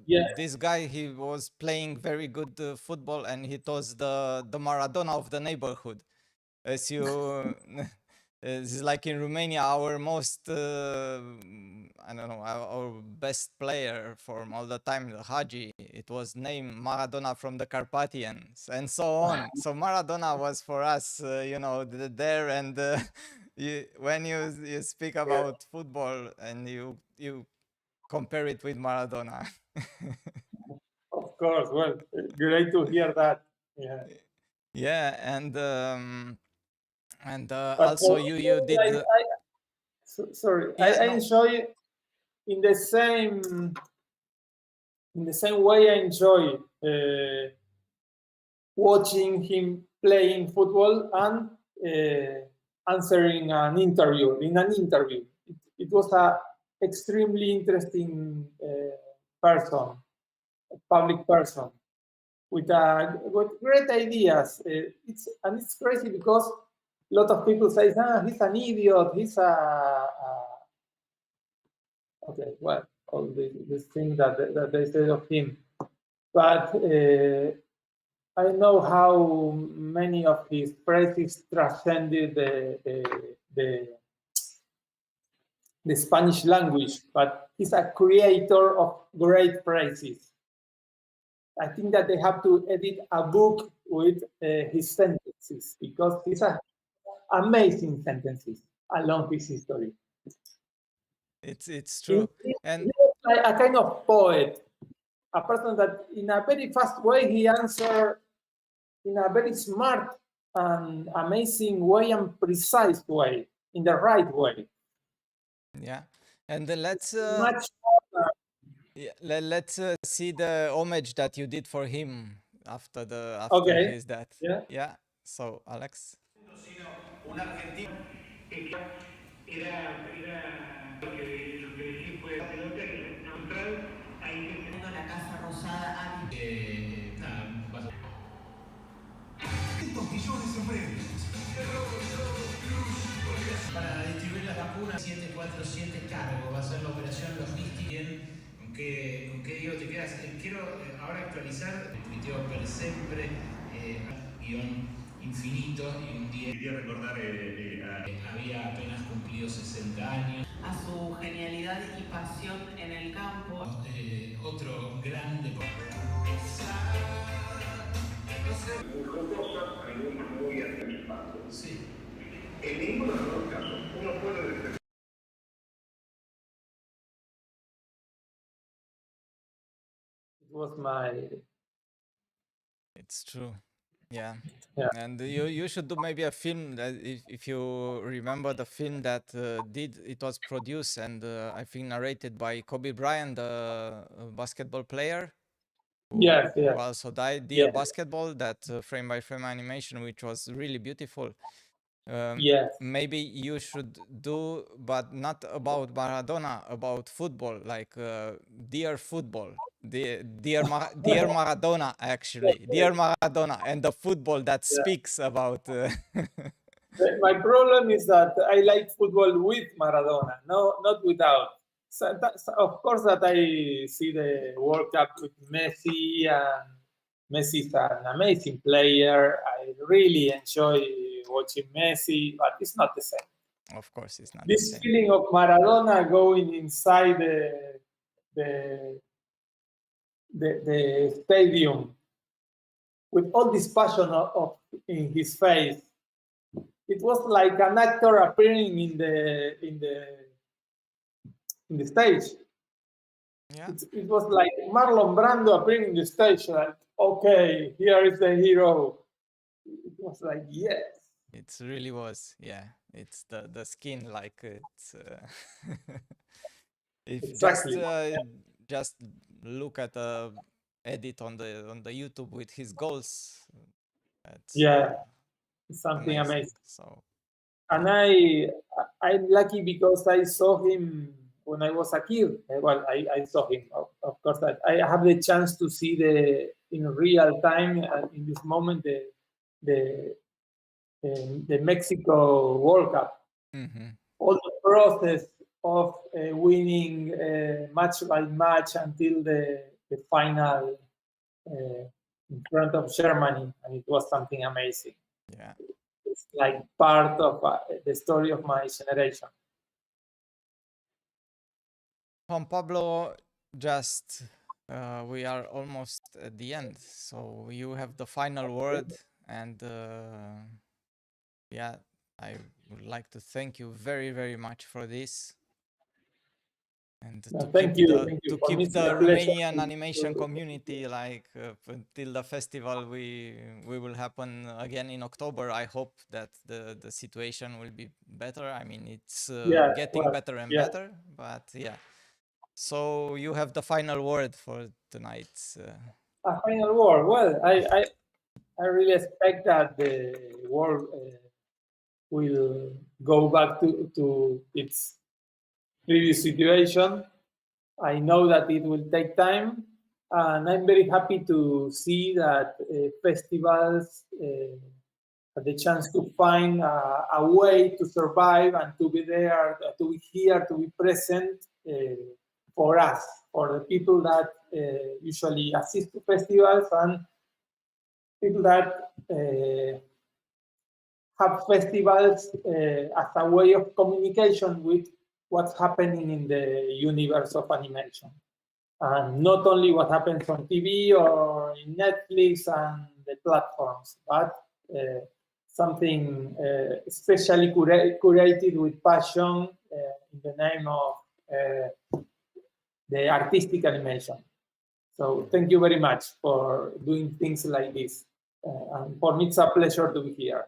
this guy. He was playing very good football, and he was the Maradona of the neighborhood. As you, it's like in Romania, our most, I don't know, our best player from all the time, the Hagi, it was named Maradona from the Carpathians, and so on. So Maradona was for us, there, and when you speak about football and you compare it with Maradona. Of course. Well, great to hear that. Yeah. Yeah, and But also for you me, did sorry, yeah, I no, enjoy in the same way I enjoy watching him playing football and answering an interview. In an interview, it was a extremely interesting person, a public person with great ideas. It's crazy because a lot of people say, he's an idiot. He's okay. Well, all these things that they say of him, but I know how many of his phrases transcended the Spanish language, but he's a creator of great phrases. I think that they have to edit a book with his sentences because he's amazing sentences along his history. it's true. And He's like a kind of poet, a person that in a very fast way he answers in a very smart and amazing way and precise way, in the right way. yeah, and let's Much more, yeah, let's see the homage that you did for him after okay. his death. Yeah. Yeah. So Alex. Un argentino lo que elegí fue la pelota que la neutral, ahí que la Casa Rosada a nada, 200 millones en premios. Para distribuir las vacunas, 747 cargo, va a ser la operación logística. ¿Con qué digo te quedas? Quiero ahora actualizar, tuiteó per sempre, guión infinito y un día. Quería recordar, había apenas cumplido 60 años. A su genialidad y pasión en el campo. Otro grande. Muy jocosa, algunas muy anticipadas. Sí. En ninguno de los dos casos uno puede defender. It was my. It's true. Yeah. Yeah. And you should do maybe a film that if you remember the film that it was produced and I think narrated by Kobe Bryant, the basketball player. Yes, Who yes. also died. Dear Yeah. Basketball, that frame by frame animation, which was really beautiful. Yes. Maybe you should do, but not about Maradona, about football, like Dear Football, dear Maradona, actually, Dear Maradona, and the football that Yeah. speaks about. My problem is that I like football with Maradona, no, not without. So of course, that I see the World Cup with Messi, and Messi is an amazing player. I really enjoy watching Messi, but it's not the same. Of course, it's not This the same. feeling of Maradona going inside the stadium with all this passion in his face. It was like an actor appearing in the stage. Yeah, It was like Marlon Brando appearing in the stage. Like, okay, here is the hero. It was like, yes. it really was. Yeah, it's the skin, like it's. If Exactly. just look at the edit on the YouTube with his goals. That's Yeah, it's something amazing. amazing. So And I'm lucky because I saw him when I was a kid. Well, I saw him, of course. I have the chance to see in real time in this moment the Mexico World Cup. All the process of winning match by match until the final in front of Germany, and it was something amazing. yeah, It's like part of the story of my generation. Juan Pablo, just we are almost at the end, so you have the final word, and yeah, I would like to thank you very, very much for this. And Thank you. to For me, keep it's the a pleasure Romanian to- animation community like until the festival we will happen again in October. I hope that the situation will be better. I mean, it's Yeah, getting well, better and yeah. better, but yeah. So you have the final word for tonight. A final word. Well, I really expect that the world will go back to its previous situation. I know that it will take time, and I'm very happy to see that festivals have the chance to find a way to survive and to be there, to be here, to be present for us, for the people that usually assist to festivals and people that have festivals as a way of communication with what's happening in the universe of animation. And not only what happens on TV or in Netflix and the platforms, but something especially curated with passion in the name of the artistic animation. So thank you very much for doing things like this. And for me, it's a pleasure to be here.